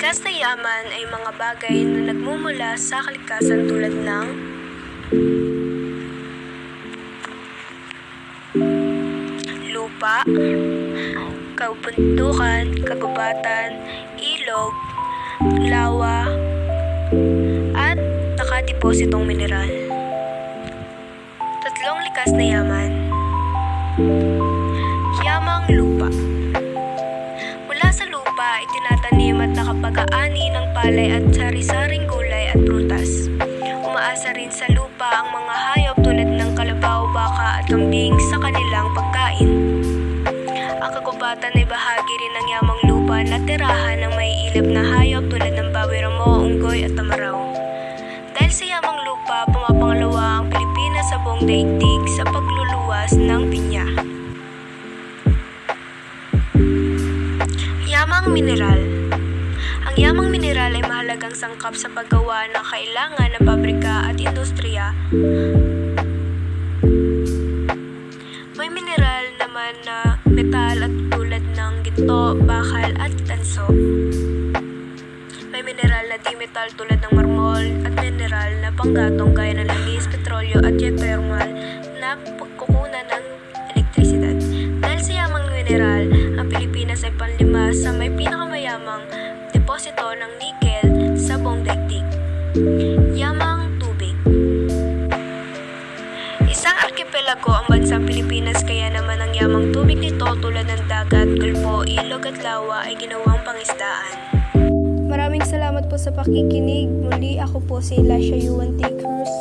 Likas na yaman ay mga bagay na nagmumula sa kalikasan tulad ng lupa, kabundukan, kagubatan, ilog, lawa, at nakadepositong mineral. Tatlong likas na yaman. Yamang lupa. Mula sa lupa, itinatanim at nakapag-aani ng palay at sari-saring gulay at prutas. Umaasa rin sa lupa ang mga hayop tulad ng kalabaw, baka at kambing sa kanilang pagkain. Ang kagubatan ay bahagi rin ng yamang lupa na tirahan ng maiilap na hayop tulad ng bawiramo, unggoy at tamaraw. Dahil sa yamang lupa, pumapangalawa ang Pilipinas sa buong daigdig sa pagluluwas ng pinya. Yamang mineral. Ang yamang mineral ay mahalagang sangkap sa paggawa ng kailangan ng pabrika at industriya. May mineral naman na metal at tulad ng ginto, bakal at tanso. May mineral na di-metal tulad ng marmol at mineral na panggatong gaya ng langis, petrolyo at geothermal na pagkukunan ng elektrisidad. Dahil sa yamang mineral, ang Pilipinas ay panlima sa may pinakamayamang deposito ng nickel sa buong daigdig. Yamang tubig. Isang arkipelago ang bansang Pilipinas, kaya naman ang yamang tubig nito tulad ng dagat, gulpo, ilog at lawa ay ginawang pangisdaan. Maraming salamat po sa pakikinig. Muli ako po si Elisha Yuan T. Cruz.